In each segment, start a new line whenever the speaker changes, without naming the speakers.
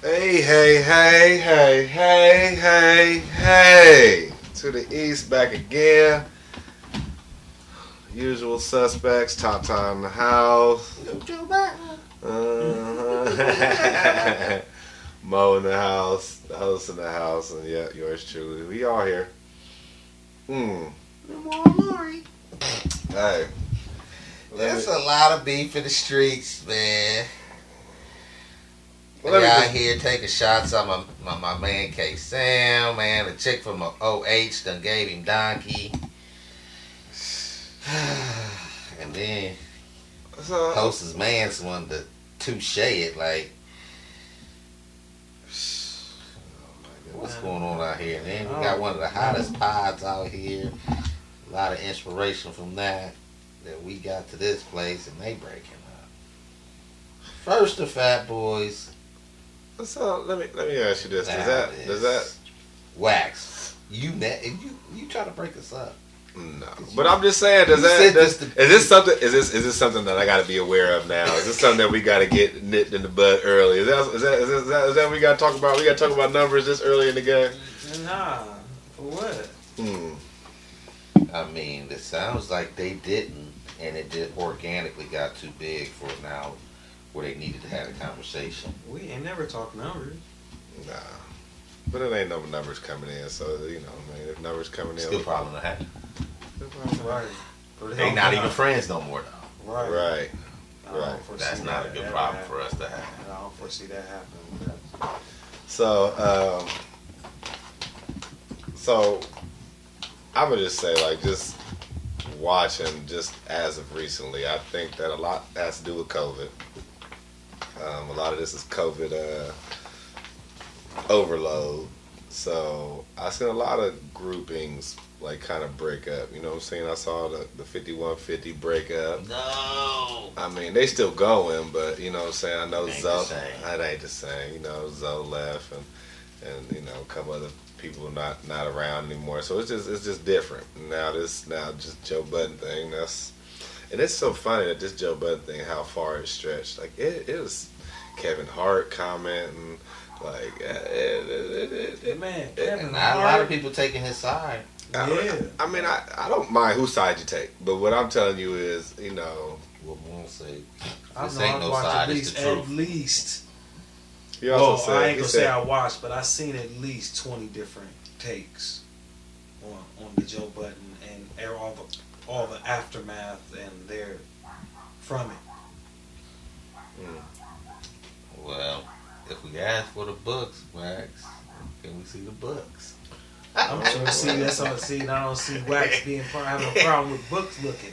Hey, hey, hey, hey, hey, hey, hey. To the east, back again. Usual suspects, top time in the house.
Joe Budden.
Mo in the house, the host in the house, and yeah, yours truly. We all here.
Rory.
Hey.
There's a lot of beef in the streets, man.
Let me
out
just-
here taking shots on my man K Sam, man. The chick from OH done gave him donkey. And then
So,
hostess man's wanted to touche it like, what's going on out here? And then we got one of the hottest pods out here. A lot of inspiration from that we got to this place, and they breaking up. First, the Fat Boys.
so let me ask you this: does that
wax? You try to break us up?
No, but I'm just saying, is this something that I got to be aware of now? Is this something that we got to get nipped in the bud early? Is that what we got to talk about? We got to talk about numbers this early in the game?
Nah, for what?
I mean, it sounds like they didn't, and it just organically got too big for now, where they needed to have a conversation.
We ain't never talked numbers.
Nah, but it ain't no numbers coming in, so man, if numbers coming in,
Still probably not happening.
Right.
They not even friends no more, though.
Right.
Right.
I don't foresee
That's not a good problem for us to have.
I don't foresee that happening.
So I would just say, like, just watching, just as of recently, I think that a lot has to do with COVID. A lot of this is COVID overload. So I seen a lot of groupings like kind of break up. You know what I'm saying? I saw the 5150 break up.
No.
I mean, they still going, but you know what I'm saying? I know
It ain't
Zoe.
the same.
It ain't the same. You know, Zoe left and you know, a couple other people not around anymore. So it's just different. Now just Joe Budden thing. And it's so funny that this Joe Budden thing, how far it stretched. Like it was Kevin Hart commenting. Like
Man, Kevin
And not a lot
Hart.
of people taking his side.
Yeah.
I mean, I don't mind whose side you take, but what I'm telling you is, you know,
What we'll say.
I
This
know
ain't
I
no
watched
side,
at
it's the
least
truth.
he also
Well,
said,
I ain't
he
gonna
said,
say I watched, but I seen at least 20 different takes on the Joe Budden and all the aftermath and their from it.
Well, if we ask for the books, Wax, can we see the books?
I'm sure. See, that's all. See, and I don't see Wax having a problem with books looking.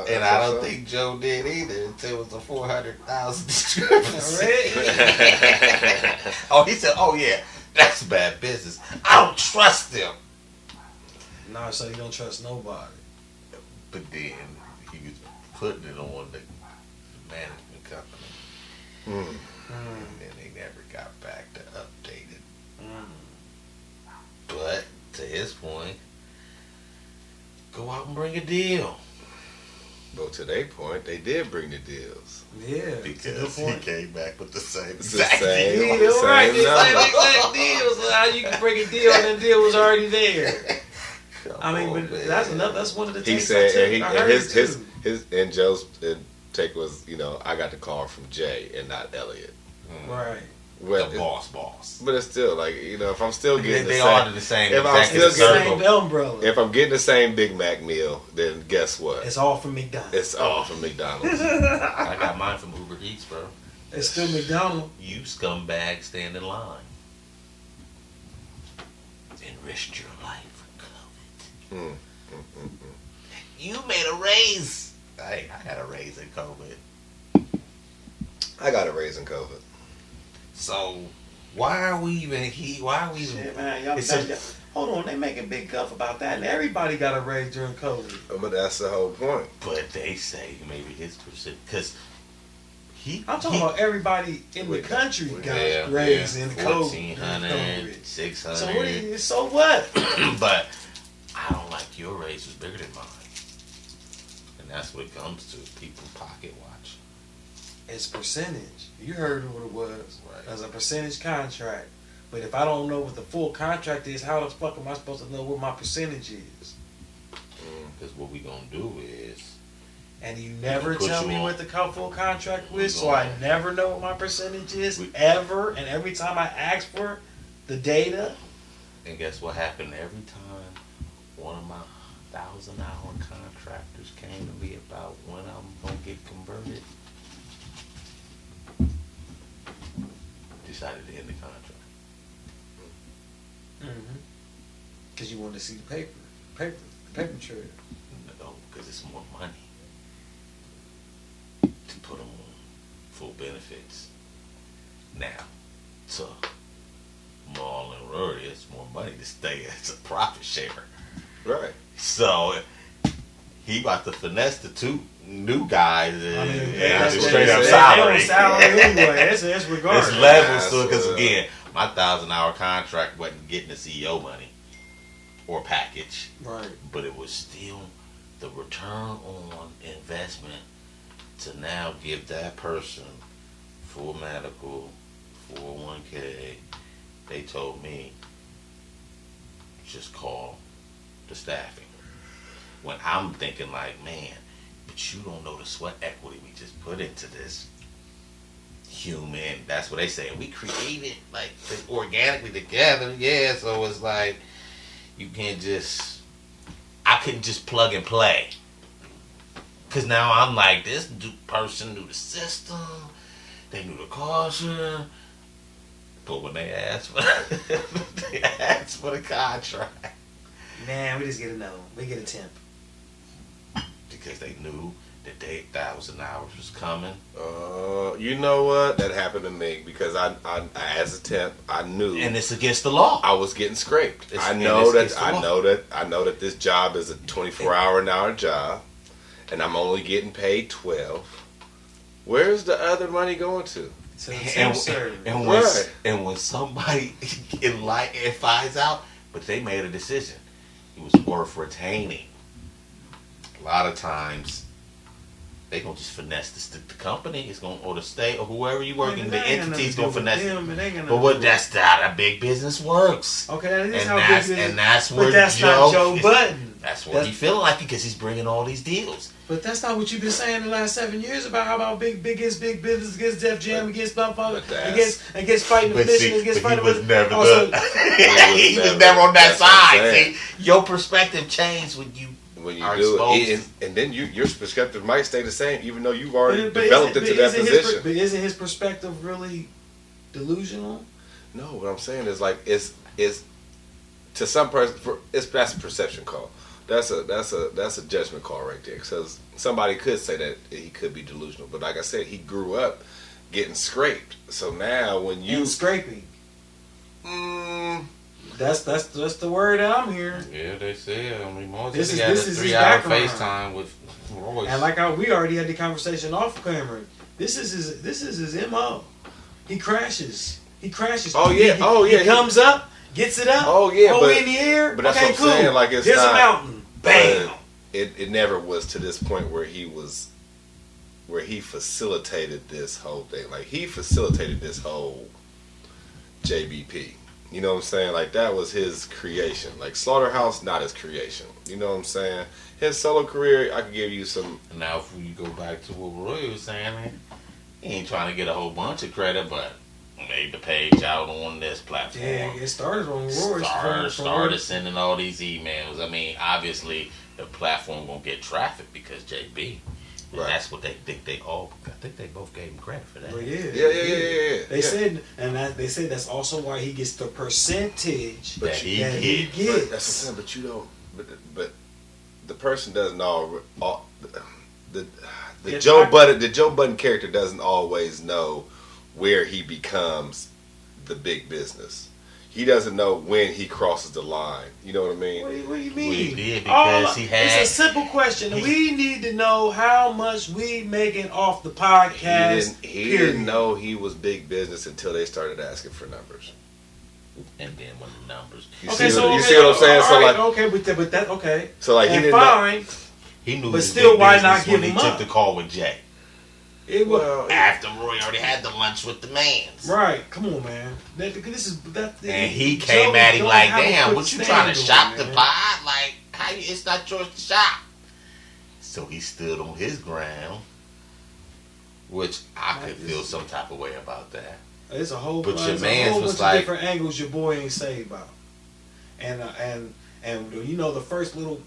And I don't think Joe did either until it was a 400,000 discrepancy. Oh, he said, "Oh yeah, that's bad business. I don't trust them."
No, so you don't trust nobody.
But then he was putting it on the management company, and then they never got back to update it. But to his point, go out and bring a deal.
But to their point, they did bring the deals.
Yeah,
Because he came back with the same
It's the
exact
same.
deal.
deal, right?
Same
The same
number.
exact deal. So how you can bring a deal and the deal was already there?
Come
I mean,
on,
but
man.
that's one of the
He
takes
said,
I took.
and
I heard it too.
his and Joe's take was, you know, I got the call from Jay and not Elliot.
Right.
Well,
The boss.
but it's still like, you know, if I'm still getting
They
the
are
same,
the same.
if I'm
exactly
still
the
getting-
circle.
Same umbrella.
if I'm getting the same Big Mac meal, then guess what?
It's all from McDonald's.
It's all from McDonald's.
I got mine from Uber Eats, bro.
It's still McDonald's.
You scumbag stand in line. Enriched your life for COVID. You made a raise. Hey, I had a raise in COVID.
I got a raise in COVID.
So why are we even Why are we even?
Shit, man, y'all,
It's a-
hold on, they making big guff about that, and everybody got a raise during COVID.
But that's the whole point.
But they say maybe his percent because
I'm talking about everybody in the country got raised in COVID.
1,400, 600.
So so what?
But I don't like your raise was bigger than mine. And that's what it comes to. People pocket watch.
It's percentage. You heard what it was.
Right.
As a percentage contract. But if I don't know what the full contract is, how the fuck am I supposed to know what my percentage is?
Because what we gonna do is,
And you never
put
tell
you
me
on.
what the full contract was, so
gonna-
I never know what my percentage is ever. And every time I ask for the data,
and guess what happened every time one of my 1,000-hour contractors came to me about when I'm gonna get converted, decided to end the contract.
because you wanted to see the paper trail.
No, because it's more money to put them on full benefits. Now, to Maul and Rory, it's more money to stay. It's a profit share.
Right.
So he about to finesse the two new guys and
that's
just
what
straight
they-
up
they
salary.
on salary anyway. It's regardless.
It's levels to it
Yeah,
because
so-
again, my 1,000-hour contract wasn't getting the CEO money or package,
Right.
but it was still the return on investment to now give that person full medical, 401k. They told me just call the staffing. When I'm thinking like, man, but you don't know the sweat equity we just put into this human. That's what they say. We created like organically together. Yeah, so it's like you can't just. I couldn't just plug and play. Cause now I'm like, this person knew the system, they knew the culture, but when they asked for the contract,
Man, we just get another one. We get a temp.
because they knew that 1,000 hours was coming.
You know what? That happened to me because I as a temp, I knew,
And it's against the law.
I was getting scraped.
It's-
I
and
know
it's
that.
against the
I
law.
know that this job is a 24-hour job, and I'm only getting paid 12. Where's the other money going to?
So the temp service.
And when somebody in light it finds out, but they made a decision, it was worth retaining. A lot of times, they gonna just finesse the company. It's gonna or the state or whoever you working. The entity's gonna finesse it. But what? That's how big business works.
Okay, that is
And
how
that's
big it is.
and that's where
But that's
Joe.
not Joe Budden.
That's what he feeling like because he's bringing all these deals.
But that's not what you've been saying the last 7 years about how about big business against Def Jam, against Bump, against fighting the mission, against fighting
he was never
also,
he was never on that
that's what I'm
side.
saying.
See, your perspective changed when you are
do it,
exposed.
and then your perspective might stay the same, even though you've already
but
developed into that position.
But isn't his perspective really delusional?
No, what I'm saying is like is to some person that's a perception call. That's a judgment call right there. Because somebody could say that he could be delusional, but like I said, he grew up getting scraped. So now when you
scraping, that's the word that I'm hearing.
Yeah, they said. I mean,
This
he
is-
had
this
a
is his
3-hour
background.
FaceTime with Royce.
And like we already had the conversation off camera. This is his MO. He crashes.
Oh, yeah.
He comes up, gets it up.
Oh, yeah,
Oh,
but-
in the air.
but that's
okay,
what I'm
cool.
saying, like, it's
Here's
not-
a mountain. Bam.
it never was to this point where he facilitated this whole thing. Like he facilitated this whole JBP. You know what I'm saying? Like that was his creation. Like Slaughterhouse, not his creation. You know what I'm saying? His solo career, I could give you some.
Now, if we go back to what Roy was saying, man, he ain't trying to get a whole bunch of credit, but made the page out on this platform.
Yeah, it started on Rory.
Started sending all these emails. I mean, obviously, the platform gonna get traffic because JB. And
Right.
that's what they think. I think they both gave him credit for that.
Well, yeah.
Yeah.
They said, they said that's also why he gets the percentage
That he
that
gets.
he
But
gets.
that's what I'm saying. But you don't. But the person doesn't all the
It's
Joe
not-
Budden the Joe Budden character doesn't always know where he becomes the big business. He doesn't know when he crosses the line. You know what I mean?
What do you
Well,
mean?
he did because he had.
It's a simple question. We need to know how much we making off the podcast.
He
period.
didn't know he was big business until they started asking for numbers.
And then when the numbers.
You see what I'm saying? So
all right,
like,
okay, but that okay.
so like he
And
didn't know.
fine.
He knew
But
he was
still,
big
why
business
not give
when he
him
took
up?
the call with Jay.
It was
after Rory already had the lunch with the mans.
right. Come on, man. This is that.
And he came at him like, "Damn, what you trying to shop the
man.
pot? Like, how you, it's not yours to shop." So he stood on his ground, which I could feel some type of way about that.
It's a whole,
but
your
man's was
bunch
like,
of different angles your boy ain't say about, and you know the first little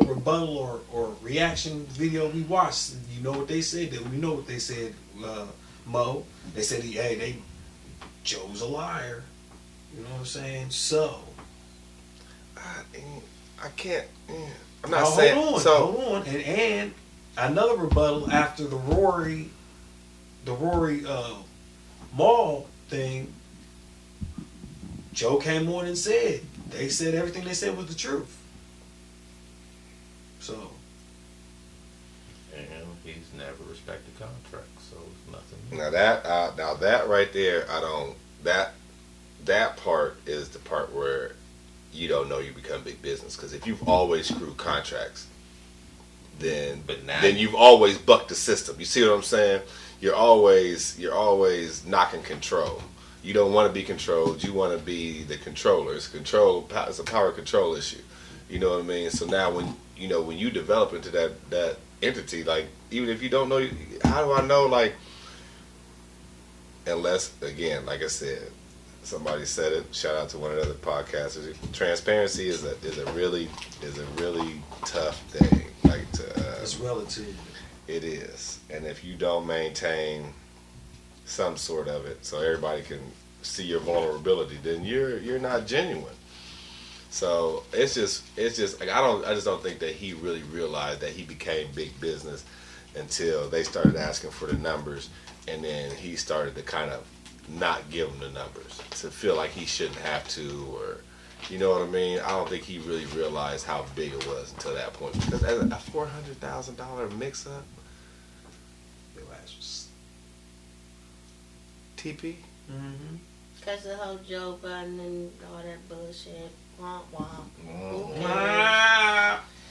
rebuttal or reaction video we watched, you know what they said. We know what they said. Mo, they said Joe's a liar. You know what I'm saying? So
I can't. I'm not saying.
Hold on. And another rebuttal after the Rory Mall thing. Joe came on and said they said everything they said was the truth. So.
And he's never respected contracts, so it's nothing.
Now that right there, that part is the part where you don't know you become big business, because if you've always screwed contracts, then you've always bucked the system. You see what I'm saying? You're always knocking control. You don't want to be controlled. You want to be the controller. It's a power control issue. You know what I mean? So now when you develop into that entity, like, even if you don't know, how do I know? Like, unless, again, like I said, somebody said it. Shout out to one of the other podcasters. Transparency is a really tough thing. Like,
it's relative.
It is, and if you don't maintain some sort of it, so everybody can see your vulnerability, then you're not genuine. So it's just like I just don't think that he really realized that he became big business until they started asking for the numbers, and then he started to kind of not give them the numbers, to feel like he shouldn't have to, or you know what I mean? I don't think he really realized how big it was until that point. Because a $400,000 mix-up, your ass was TP.
Mm-hmm. Because the whole Joe Budden and all that bullshit. Womp womp.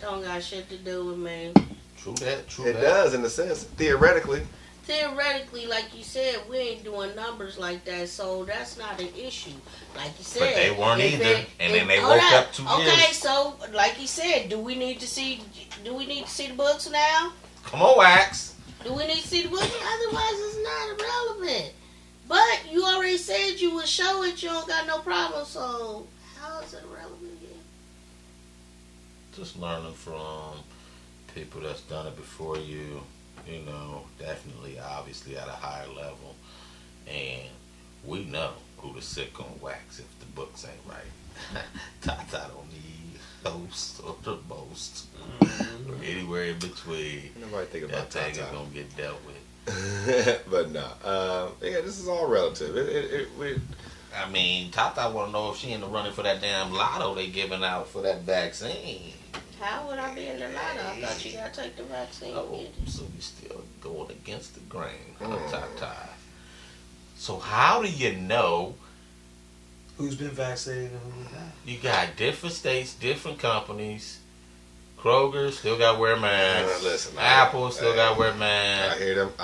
Don't got shit to do with me.
True that.
It does, in a sense, theoretically.
Theoretically, like you said, we ain't doing numbers like that, so that's not an issue. Like you said,
but they weren't either, and then they woke up 2 years.
Okay, so like you said, do we need to see the books now?
Come on, Wax.
Do we need to see the books? Otherwise, it's not irrelevant. But you already said you would show it. You don't got no problem. So how is it irrelevant again?
Just learning from people that's done it before you. You know, definitely, obviously, at a higher level. And we know who to sick on Wax if the books ain't right. Tata don't need hosts or the most. Or anywhere in between.
Nobody think about
that
Tata.
thing is going to get dealt with.
But no. This is all relative.
I mean, Tata want to know if she in the running for that damn lotto they giving out for that vaccine.
How would I be in the lotto? I thought you got to take the vaccine.
Oh, so you still going against the grain, Tata. So how do you know
who's been vaccinated and who's not?
You got different states, different companies. Kroger still got to wear masks.
Listen,
Apple still got to wear masks.
I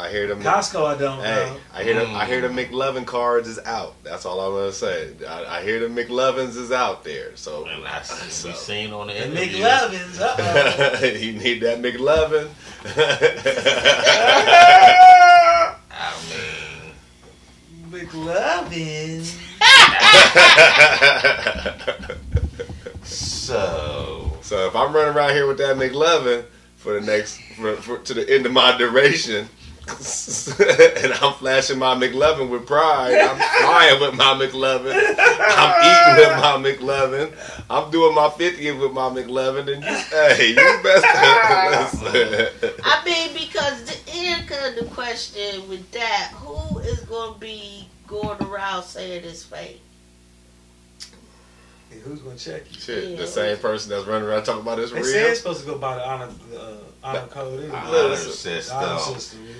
hear them.
Costco, I don't know.
I hear the McLovin cards is out. That's all I'm gonna say. I hear the McLovins is out there. So
and we seen on the
The
interview.
McLovins,
you need that McLovin.
I mean,
McLovin.
So if I'm running around here with that McLovin for to the end of my duration, and I'm flashing my McLovin with pride, I'm flying with my McLovin, I'm eating with my McLovin, I'm doing my 50th with my McLovin, and you best listen.
I mean, because here comes the question with that: who is going to be going around saying it's fake?
Who's gonna check you?
Shit, the same person that's running around talking about this real.
They say it's supposed to go by the honor code. Anyway.
Honor system.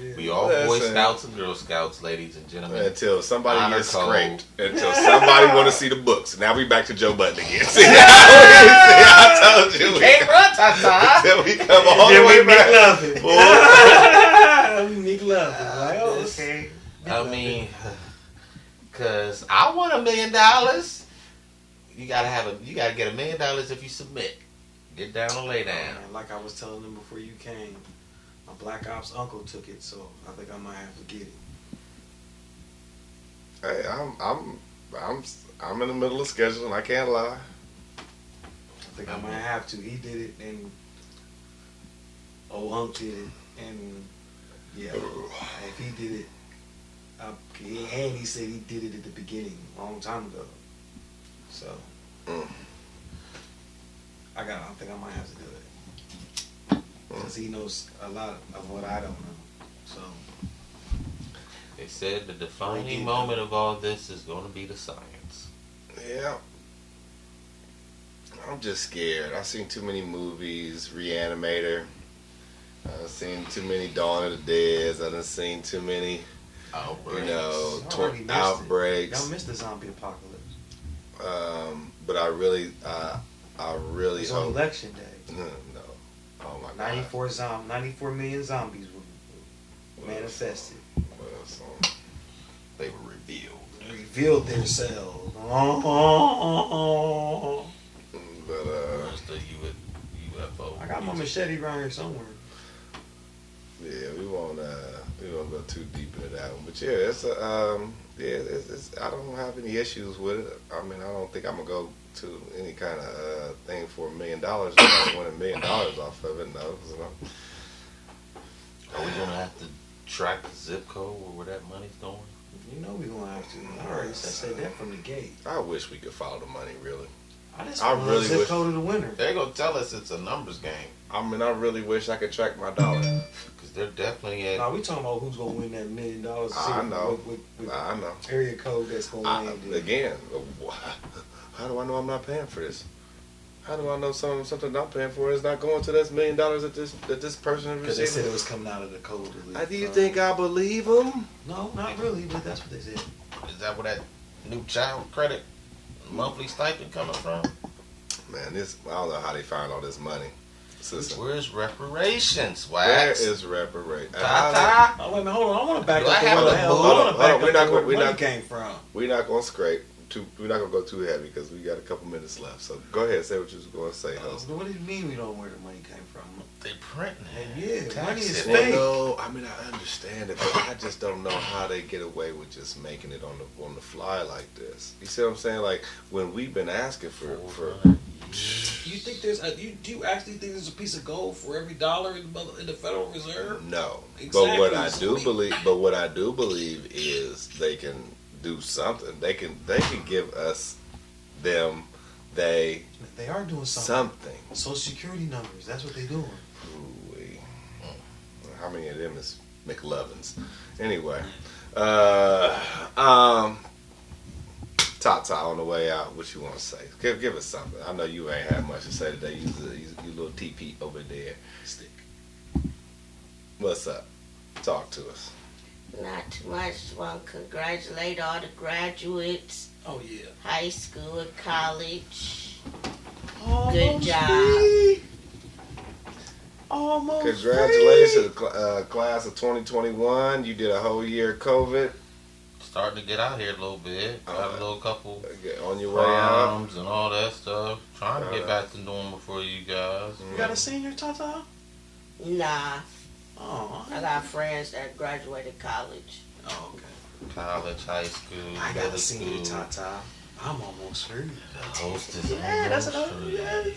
Yeah.
We all Boy Scouts and Girl Scouts, ladies and gentlemen.
Until somebody
honor
gets
code.
scraped. Until somebody want to see the books. Now we back to Joe Budden again. See, I told you.
Can't run, Tata.
Until we come all the way back.
McLovin. nothing. Like, oh,
This-
okay.
I mean, cause I want $1 million. You gotta get $1 million if you submit. Get down and lay down.
And like I was telling them before you came, my Black Ops uncle took it, so I think I might have to get it.
Hey, I'm in the middle of scheduling. I can't lie.
I think I might have to. He did it, and old Unc did it, and yeah, if he did it, and he said he did it at the beginning, a long time ago. So I think I might have to do it because he knows a lot of what I don't know. So
They said the defining moment of all this is going to be the science.
Yeah. I'm just scared. I've seen too many movies, Reanimator. I've seen too many Dawn of the Dead. I've seen too many,
Outbreaks.
outbreaks.
Y'all missed the zombie apocalypse.
But I really
It's on
hope.
election day.
No. Oh my God.
94 million zombies were manifested.
Well, so,
They were revealed.
Revealed themselves.
but
Where's the UFO?
I got my machete around here somewhere.
yeah, we won't go too deep into that one. But yeah, it's I don't have any issues with it. I mean, I don't think I'm gonna go to any kind of thing for $1 million. I'm not winning $1 million off of it. No, you know.
Are we going to have to track the zip code where that money's going?
You know we're gonna have to. I already said that from the gate.
I wish we could follow the money. Really,
I just
I
want
really
the zip
wish-
code of the winner.
They're going to tell us it's a numbers game.
I mean, I really wish I could track my dollar.
Because they're definitely at...
Now we talking about who's gonna win that $1 million.
I know.
With
I know.
area code that's gonna win.
Again, how do I know I'm not paying for this? How do I know something I'm paying for is not going to this $1 million that this person is
Because they said
receiving?
it was coming out of the code.
Do you think I believe them?
No, not really, but that's what they said.
Is that where that new child credit monthly stipend coming from?
Man, I don't know how they find all this money. Sister.
Where's reparations,
Where
Wax?
is reparation?
Ta-ta.
Oh, wait a minute, hold on. I want to back
Do
up
I
to
have
where the
the
hell.
book?
I want to back
Hold on,
up to where the money came from.
We're not going to scrape. We're not going to go too heavy because we got a couple minutes left. So go ahead, say what you was going to say, host.
What do you mean we don't know where the money came from?
They printing it.
Yeah,
Tax
money is
it.
fake.
Well, no, I mean I understand it, but I just don't know how they get away with just making it on the fly like this. You see what I'm saying? Like when we've been asking for
You think do you actually think there's a piece of gold for every dollar in the Federal Reserve?
no.
Exactly.
But what I do believe is they can do something. They can give us they
are doing something.
something.
Social Security numbers. That's what they're doing.
Ooh-wee. How many of them is McLovins? Anyway, Tata on the way out. What you want to say? Give us something. I know you ain't had much to say today. You little TP over there. Stick. What's up? Talk to us.
Not too much. Just want to congratulate all the graduates,
Oh yeah.
high school and college.
Almost
Good job.
free. Almost
Congratulations, class of 2021. You did a whole year of COVID.
Starting to get out here a little bit. Got a little couple
On your way out.
proms and all that stuff. Trying to get back to normal for you guys.
You got a senior, Tata?
Nah,
Oh,
I got friends that graduated college.
Oh, okay.
College, high school,
I got a
middle
senior,
school.
Tata. I'm almost free.
Hostess.
Yeah, that's
almost
what
free.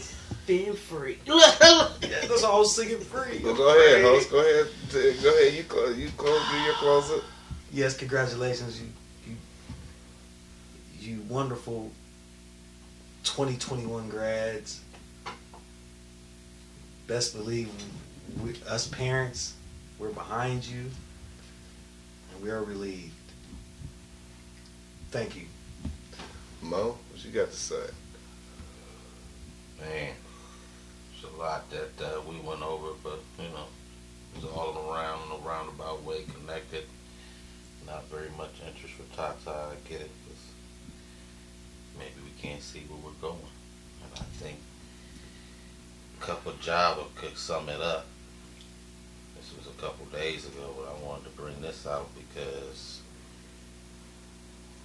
Being free.
Yeah, that's all I was singing free.
Well, go ahead, host. Go ahead. Go ahead. You close. Do your closer.
Yes, congratulations, you wonderful 2021 grads. Best believe us parents, we're behind you, and we are relieved. Thank you.
Mo, what you got to say?
Man, it's a lot that we went over, but it was all around in a roundabout way connected. Not very much interest for Tata. I get it, 'cause maybe we can't see where we're going, and I think a couple of Java could sum it up. As This was a couple days ago, but I wanted to bring this out because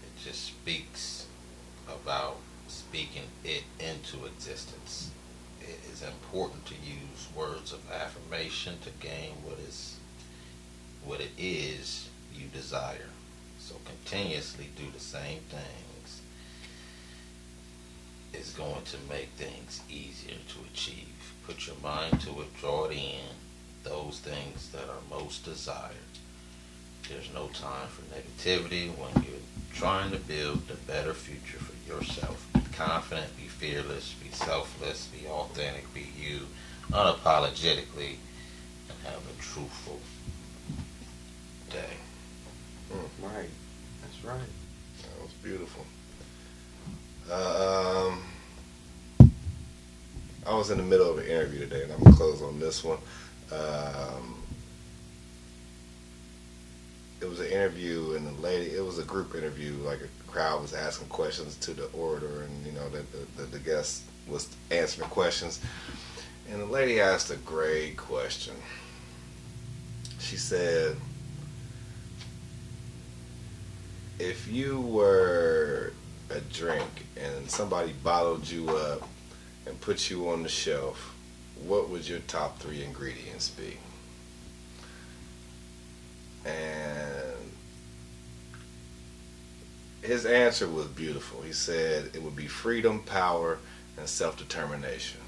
it just speaks about speaking it into existence. It is important to use words of affirmation to gain what it is you desire. So continuously do the same things is going to make things easier to achieve. Put your mind to it, draw it in, those things that are most desired. There's no time for negativity when you're trying to build the better future for yourself. Be confident, be fearless, be selfless, be authentic, be you, unapologetically, and have a truthful day.
Right. That's right.
That was beautiful. I was in the middle of an interview today, and I'm gonna close on this one. It was an interview, and it was a group interview. Like a crowd was asking questions to the orator, and the guest was answering the questions. And the lady asked a great question. She said, if you were a drink and somebody bottled you up and put you on the shelf, what would your top 3 ingredients be? And his answer was beautiful. He said it would be freedom, power, and self-determination.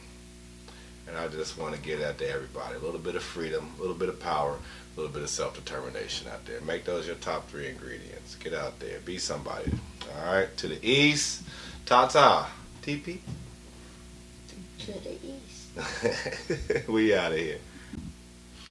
And I just want to get that to everybody. A little bit of freedom, a little bit of power, a little bit of self-determination out there. Make those your top 3 ingredients. Get out there. Be somebody. All right. To the east. Ta-ta. TP.
To the east.
We out of here.